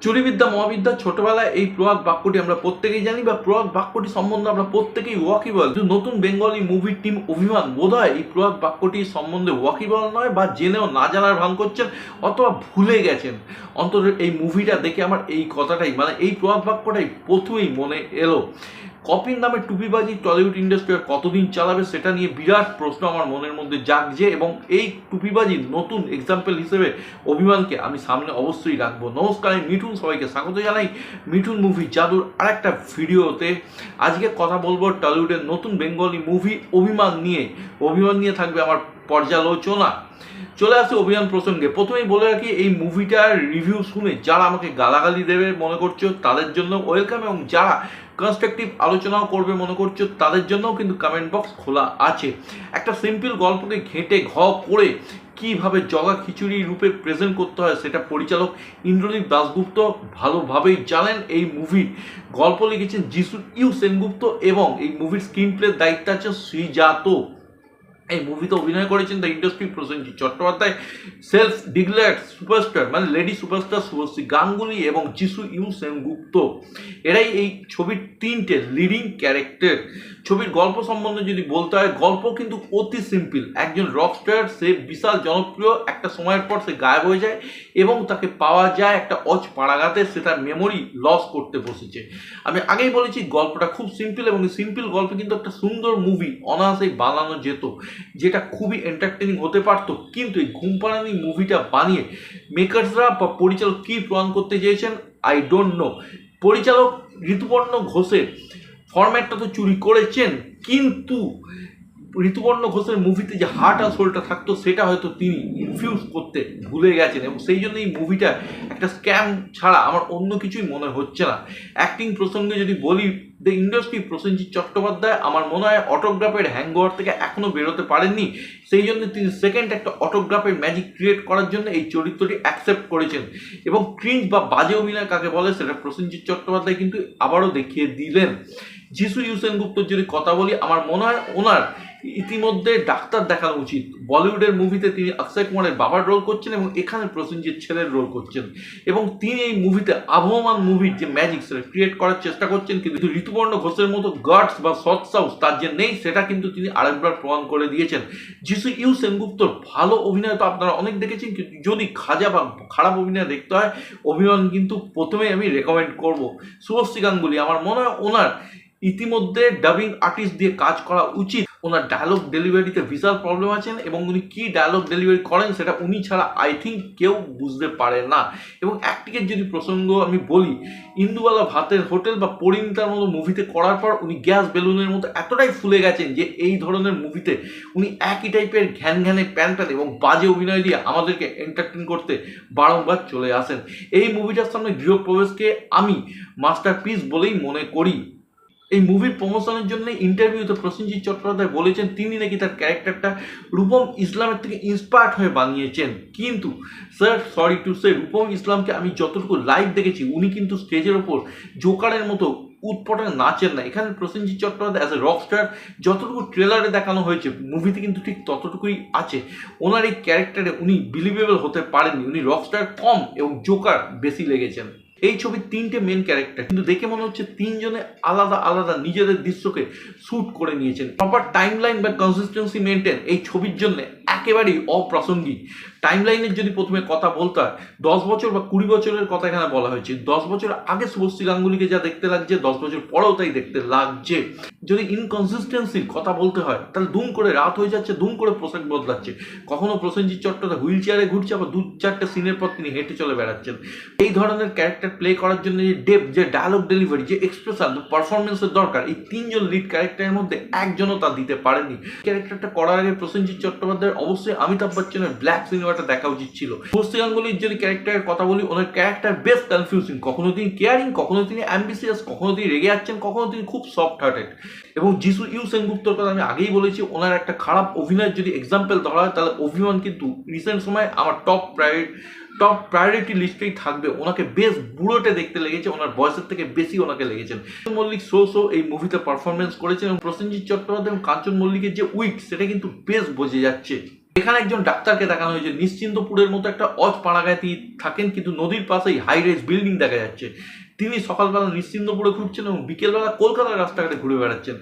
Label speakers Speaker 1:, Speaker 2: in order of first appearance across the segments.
Speaker 1: চুরিবিদ্যা মহাবিদ্যা ছোটবেলায় এই প্রয়াগ বাক্যটি আমরা প্রত্যেকেই জানি বা প্রয়াগ বাক্যটি সম্বন্ধে আমরা প্রত্যেকেই ওয়াকিবল। নতুন বেঙ্গলি মুভির টিম অভিমান বোধহয় এই প্রয়াগ বাক্যটি সম্বন্ধে ওয়াকিবল নয় বা জেনেও না জানার ভান করছেন অথবা ভুলে গেছেন। অন্তত এই মুভিটা দেখে আমার এই কথাটাই এই প্রয়াগ বাক্যটাই প্রথমেই মনে এলো। কপির নামে টুপিবাজি টলিউড ইন্ডাস্ট্রি আর কতদিন চালাবে সেটা নিয়ে বিরাট প্রশ্ন আমার মনের মধ্যে জাগছে এবং এই টুপিবাজির নতুন এক্সাম্পল হিসেবে অভিমানকে আমি সামনে অবশ্যই রাখবো। নমস্কার, আমি মিঠুন, সবাইকে স্বাগত জানাই মিঠুন মুভি জাদুর আরেকটা ভিডিওতে। আজকে কথা বলবো টলিউডের নতুন বেঙ্গলি মুভি অভিমান নিয়ে থাকবে আমার পর্যালোচনা। চলে আসে অভিযান প্রসঙ্গে। প্রথমেই বলে রাখি, এই মুভিটার রিভিউ শুনে যারা আমাকে গালাগালি দেবে মনে করছো তাদের জন্য ওয়েলকাম, এবং যারা কনস্ট্রাকটিভ আলোচনাও করবে মনে করছো তাদের জন্যও কিন্তু কমেন্ট বক্স খোলা আছে। একটা সিম্পল গল্পকে ঘেঁটে করে কিভাবে জগা খিচুড়ি রূপে প্রেজেন্ট করতে হয় সেটা পরিচালক ইন্দ্রজিৎ দাশগুপ্ত ভালোভাবেই জানেন। এই মুভির গল্প লিখেছেন যিশু ইউ সেনগুপ্ত এবং এই মুভির স্ক্রিন প্লের দায়িত্ব আছে শ্রীজাত। এই মুভিতে অভিনয় করেছেন the industry Prosenjit Chattopadhyay, self declared superstar lady superstar Subhashree Ganguly এবং যিশু ইউ সেনগুপ্ত। এরাই এই ছবির তিনটে লিডিং ক্যারেক্টার। ছবির গল্প সম্বন্ধে যদি বলতে হয়, গল্প কিন্তু অতি সিম্পল। একজন রকস্টার, সে বিশাল জনপ্রিয়, একটা সময়ের পর সে গায়েব হয়ে যায় এবং তাকে পাওয়া যায় একটা পাড়াগাতে, সে তার মেমোরি লস করতে বসেছে। আমি আগেই বলেছি গল্পটা খুব সিম্পল এবং সিম্পল গল্পে কিন্তু একটা সুন্দর মুভি অনায়াসেই বানানো যেত, যেটা খুবই এন্টারটেনিং হতে পারতো। কিন্তু এই ঘুম পাড়ানি মুভিটা বানিয়ে মেকার্সরা বা পরিচালক কি প্রমাণ করতে চেয়েছেন আই ডোন্ট নো। পরিচালক ঋতুপর্ণ ঘোষের ফরম্যাটটা তো চুরি করেছেন, কিন্তু ঋতুপর্ণ ঘোষের মুভিতে যে হার্ট আর সোলটা থাকতো সেটা হয়তো তিনি ইনফিউজ করতে ভুলে গেছেন, এবং সেই জন্য এই মুভিটা একটা স্ক্যাম ছাড়া আমার অন্য কিছুই মনে হচ্ছে না। অ্যাক্টিং প্রসঙ্গে যদি বলি, দ্য ইন্ডাস্ট্রি প্রসেনজিৎ চট্টোপাধ্যায় আমার মনে হয় অটোগ্রাফের হ্যাংওভার থেকে এখনও বেরোতে পারেননি। সেই জন্য তিনি সেকেন্ড একটা অটোগ্রাফের ম্যাজিক ক্রিয়েট করার জন্য এই চরিত্রটি অ্যাকসেপ্ট করেছেন, এবং ক্রিঞ্জ বা বাজে অভিনয় কাকে বলে সেটা প্রসেনজিৎ চট্টোপাধ্যায় কিন্তু আবারও দেখিয়ে দিলেন। যিশু ইউ সেনগুপ্তর যদি কথা বলি, আমার মনে হয় ওনার ইতিমধ্যে ডাক্তার দেখানো উচিত। বলিউডের মুভিতে তিনি অক্ষয় কুমারের বাবার রোল করছেন এবং এখানে প্রসেনজিৎ ছেলের রোল করছেন, এবং তিনি এই মুভিতে আবহমান মুভির যে ম্যাজিক সেটা ক্রিয়েট করার চেষ্টা করছেন। কিন্তু ঋতুপর্ণ ঘোষের মতো গার্ডস বা সৎ সাহস তার যে নেই সেটা কিন্তু তিনি আরেকবার প্রমাণ করে দিয়েছেন। যিশু ইউ সেনগুপ্তর ভালো অভিনয় তো আপনারা অনেক দেখেছেন, কিন্তু যদি খাজা বা খারাপ অভিনয় দেখতে হয়, অভিমান কিন্তু প্রথমেই আমি রেকমেন্ড করব শুভশ্রী গাঙ্গুলি। আমার মনে হয় ওনার ইতিমধ্যে ডাবিং আর্টিস্ট দিয়ে কাজ করা উচিত। ওনার ডায়লগ ডেলিভারিতে বিশাল প্রবলেম আছেন, এবং উনি কি ডায়লগ ডেলিভারি করেন সেটা উনি ছাড়া আই থিঙ্ক কেউ বুঝতে পারে না। এবং অ্যাক্টিংয়ের যদি প্রসঙ্গ আমি বলি, ইন্দুবালা ভাতের হোটেল বা পরিণীতার মতো মুভিতে করার পর উনি গ্যাস বেলুনের মতো এতটাই ফুলে গেছেন যে এই ধরনের মুভিতে উনি একই টাইপের ঘ্যান প্যান এবং বাজে অভিনয় দিয়ে আমাদেরকে এন্টারটেন করতে বারংবার চলে আসেন। এই মুভিটার সামনে গৃহপ্রবেশকে আমি মাস্টারপিস বলেই মনে করি। এই মুভির প্রমোশনের জন্য ইন্টারভিউতে প্রসেনজিৎ চট্টোপাধ্যায় বলেছেন তিনি নাকি তার ক্যারেক্টারটা রূপম ইসলামের থেকে ইন্সপায়ার্ড হয়ে বানিয়েছেন। কিন্তু sir, sorry to say, Rupam ইসলামকে আমি যতটুকু লাইভ দেখেছি উনি কিন্তু স্টেজের ওপর জোকারের মতো উৎপটে নাচেন না। এখানে Prosenjit Chattopadhyay as a Rockstar যতটুকু ট্রেলারে দেখানো হয়েছে, মুভিতে কিন্তু ঠিক ততটুকুই আছে। ওনার এই ক্যারেক্টারে উনি বিলিভেবল হতে পারেননি। উনি রকস্টার কম এবং জোকার বেশি লেগেছেন। এই ছবির তিনটে মেন ক্যারেক্টার, কিন্তু দেখে মনে হচ্ছে তিনজনে আলাদা আলাদা নিজেদের দৃশ্যকে শ্যুট করে নিয়েছেন। প্রপার টাইমলাইন বা কনসিস্টেন্সি মেনটেন এই ছবির জন্য একেবারেই অপ্রাসঙ্গিক। টাইমলাইনের যদি প্রথমে কথা বলতে হয়, 10 বছর বা 20 বছরের কথা এখানে বলা হয়েছে। 10 বছর আগে শুভশ্রী গাঙ্গুলিকে যা দেখতে লাগছে, 10 বছর পরেও তাই দেখতে লাগছে। যদি ইনকনসিস্টেন্সির কথা বলতে হয়, তাহলে দুম করে রাত হয়ে যাচ্ছে, দুম করে পোশাক বদলাচ্ছে। কখনো প্রসেনজিৎ চট্টোপাধ্যায় হুইল চেয়ারে ঘুরছে, আবার 2-4টে সিনের পর তিনি হেঁটে চলে বেড়াচ্ছেন। এই ধরনের ক্যারেক্টার প্লে করার জন্য যে ডেপথ, যে ডায়লগ ডেলিভারি, যে এক্সপ্রেশন, পারফরমেন্সের দরকার, এই তিনজন লিড ক্যারেক্টারের মধ্যে একজনও তা দিতে পারেনি। ক্যারেক্টারটা করার আগে প্রসেনজিৎ চট্টোপাধ্যায়ের অবশ্যই অমিতাভ বচ্চনের ব্ল্যাক সিনেমাটা দেখা উচিত ছিল। শুভশ্রী গাঙ্গুলির যদি ক্যারেক্টারের কথা বলি, ওনার ক্যারেক্টার বেশ কনফিউজিং। কখনো তিনি কেয়ারিং, কখনো তিনি অ্যাম্বিসিয়াস, কখনো তিনি রেগে যাচ্ছেন, কখনো তিনি খুব সফট হার্টেড। এবং যিশু ইউ সেনগুপ্তর কথা আমি আগেই বলেছি, ওনার একটা খারাপ অভিনয়ের যদি এক্সাম্পল ধরা হয়, তাহলে অভিমান কিন্তু রিসেন্ট সময় আমার টপ প্রায়োরিটি লিস্টেই থাকবে। ওনাকে বেশ বুড়োটে দেখতে লেগেছে, ওনার বয়সের থেকে বেশি ওনাকে লেগেছেন। মল্লিক এই মুভিতে পারফরমেন্স করেছেন, এবং প্রসেনজিৎ চট্টোপাধ্যায় এবং কাঞ্চন মল্লিকের যে উইক সেটা কিন্তু বেশ বোঝা যাচ্ছে। এখানে একজন ডাক্তারকে দেখানো হয়েছে নিশ্চিন্তপুরের মতো একটা অজপাড়াগায় তিনি থাকেন, কিন্তু নদীর পাশেই হাই রাইজ বিল্ডিং দেখা যাচ্ছে। তিনি সকালবেলা নিশ্চিন্তপুরে ঘুরছেন এবং বিকেলবেলা কলকাতার রাস্তাঘাটে ঘুরে বেড়াচ্ছেন।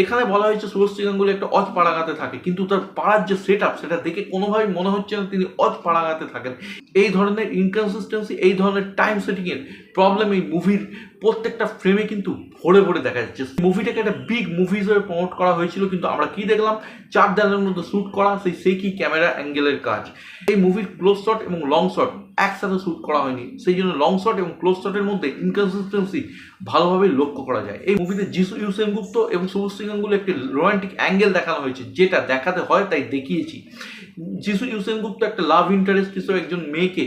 Speaker 1: এখানে বলা হয়েছে শুভশ্রী গাঙ্গুলি একটা অজপাড়াগাতে থাকে, কিন্তু তার পাড়ার যে সেট আপ সেটা দেখে কোনোভাবেই মনে হচ্ছে না তিনি অজপাড়াগাতে থাকেন। এই ধরনের ইনকনসিস্টেন্সি, এই ধরনের টাইম সেটিংয়ের প্রবলেম এই মুভির প্রত্যেকটা ফ্রেমে কিন্তু ভরে ভরে দেখা যাচ্ছে। মুভিটাকে একটা বিগ মুভি হিসেবে প্রমোট করা হয়েছিল, কিন্তু আমরা কি দেখলাম, 4 দেয়ালের মধ্যে শ্যুট করা সেই কি ক্যামেরা অ্যাঙ্গেলের কাজ। এই মুভির ক্লোজ শট এবং লং শট একসাথে শ্যুট করা হয়নি, সেই জন্য লং শট এবং ক্লোজ শটের মধ্যে ইনকনসিস্টেন্সি ভালোভাবে লক্ষ্য করা যায়। এই মুভিতে যিশু সেনগুপ্ত এবং শুভশ্রী গাঙ্গুলি একটি রোমান্টিক অ্যাঙ্গেল দেখানো হয়েছে, যেটা দেখাতে হয় তাই দেখিয়েছি। যিশু সেনগুপ্ত একটা লাভ ইন্টারেস্ট হিসেবে একজন মেয়েকে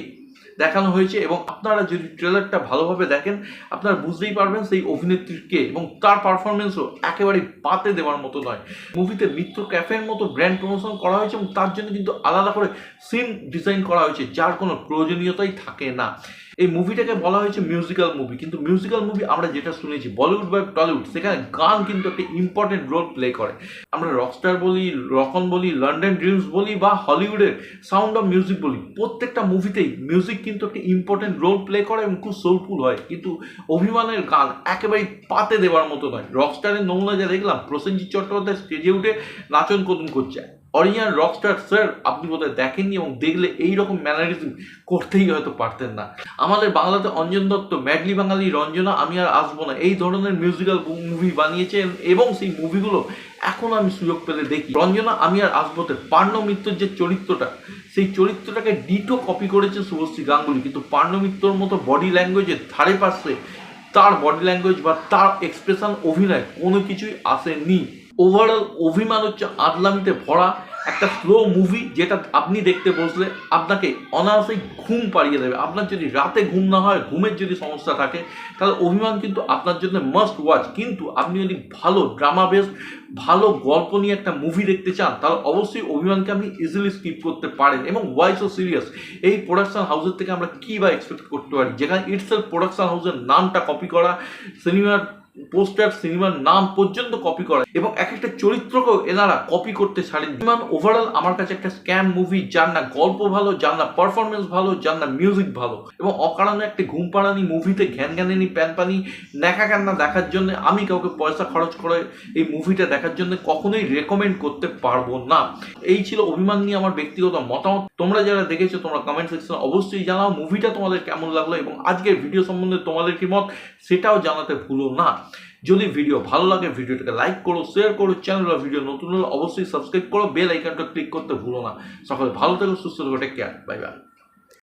Speaker 1: দেখানো হয়েছে, এবং আপনারা যদি ট্রেলারটা ভালোভাবে দেখেন আপনারা বুঝতেই পারবেন সেই অভিনেত্রীকে, এবং তার পারফরমেন্সও একেবারেই পাতে দেওয়ার মতো নয়। মুভিতে মিত্র ক্যাফের মতো ব্র্যান্ড প্রমোশন করা হয়েছে এবং তার জন্য কিন্তু আলাদা করে সিন ডিজাইন করা হয়েছে, যার কোনো প্রয়োজনীয়তাই থাকে না। এই মুভিটাকে বলা হয়েছে মিউজিক্যাল মুভি, কিন্তু মিউজিক্যাল মুভি আমরা যেটা শুনেছি বলিউড বা টলিউড, সেখানে গান কিন্তু একটা ইম্পর্টেন্ট রোল প্লে করে। আমরা রকস্টার বলি, রকন বলি, লন্ডন ড্রিমস বলি বা হলিউডের সাউন্ড অফ মিউজিক বলি, প্রত্যেকটা মুভিতেই মিউজিক কিন্তু একটা ইম্পর্টেন্ট রোল প্লে করে এবং খুব সোলফুল হয়। কিন্তু অভিমানের গান একেবারেই পাতে দেওয়ার মতো নয়। রকস্টারের নমুনা যা দেখলাম, প্রসেনজিৎ চট্টোপাধ্যায় স্টেজে উঠে নাচন কদম করছে। অরিজিনাল রকস্টার স্যার আপনি বোধহয় দেখেননি, এবং দেখলে এইরকম ম্যানারিজম করতেই হয়তো পারতেন না। আমাদের বাংলাতে অঞ্জন দত্ত, ম্যাডলি বাঙালি, রঞ্জনা, আমি আর আসবো না, এই ধরনের মিউজিক্যাল মুভি বানিয়েছেন, এবং সেই মুভিগুলো এখন আমি সুযোগ পেলে দেখি। রঞ্জনা, আমি আর আসবোতে পার্ণ মিত্রর যে চরিত্রটা, সেই চরিত্রটাকে ডিটো কপি করেছে শুভশ্রী গাঙ্গুলি, কিন্তু পার্ণ মিত্রর মতো বডি ল্যাঙ্গুয়েজের ধারে পাশে তার বডি ল্যাঙ্গুয়েজ বা তার এক্সপ্রেশন, অভিনয় কোনো কিছুই আসেনি। ওভারঅল অভিমান হচ্ছে আদলামিতে ভরা একটা স্লো মুভি, যেটা আপনি দেখতে বসলে আপনাকে অনায়াসেই ঘুম পাড়িয়ে দেবে। আপনার যদি রাতে ঘুম না হয়, ঘুমের যদি সমস্যা থাকে, তাহলে অভিমান কিন্তু আপনার জন্য মাস্ট ওয়াচ। কিন্তু আপনি যদি ভালো ড্রামা বেস, ভালো গল্প নিয়ে একটা মুভি দেখতে চান, তাহলে অবশ্যই অভিমানকে আপনি ইজিলি স্কিপ করতে পারেন। এবং ওয়াই সো সিরিয়াস, এই প্রোডাকশন হাউসের থেকে আমরা কী বা এক্সপেক্ট করতে পারি, যেখানে ইটসেলফ প্রোডাকশন হাউসের নামটা কপি করা, সিনেমার পোস্টার, সিনেমার নাম পর্যন্ত কপি করা, এবং এক একটা চরিত্রকেও এনারা কপি করতে ছাড়েন। ওভারঅল আমার কাছে একটা স্ক্যাম মুভি, যার না গল্প ভালো, যার না পারফরমেন্স ভালো, যার না মিউজিক ভালো, এবং অকারণে একটা ঘুম পাড়ানি মুভিতে ঘ্যানঘ্যানানি প্যানপানি ন্যাকা কান্না দেখার জন্য আমি কাউকে পয়সা খরচ করে এই মুভিটা দেখার জন্য কখনোই রেকমেন্ড করতে পারবো না। এই ছিল অভিমান নিয়ে আমার ব্যক্তিগত মতামত। তোমরা যারা দেখেছো তোমরা কমেন্ট সেকশনে অবশ্যই জানাও মুভিটা তোমাদের কেমন লাগলো, এবং আজকের ভিডিও সম্বন্ধে তোমাদের কি মত সেটাও জানাতে ভুলো না। যদি ভিডিও ভালো লাগে ভিডিওটাকে লাইক করো, শেয়ার করো, চ্যানেল বা ভিডিও নতুন হলে অবশ্যই সাবস্ক্রাইব করো, বেল আইকনটা ক্লিক করতে ভুলো না। সকলে ভালো থেকো, সুস্থ থেকো, টেক কেয়ার, বাই বাই।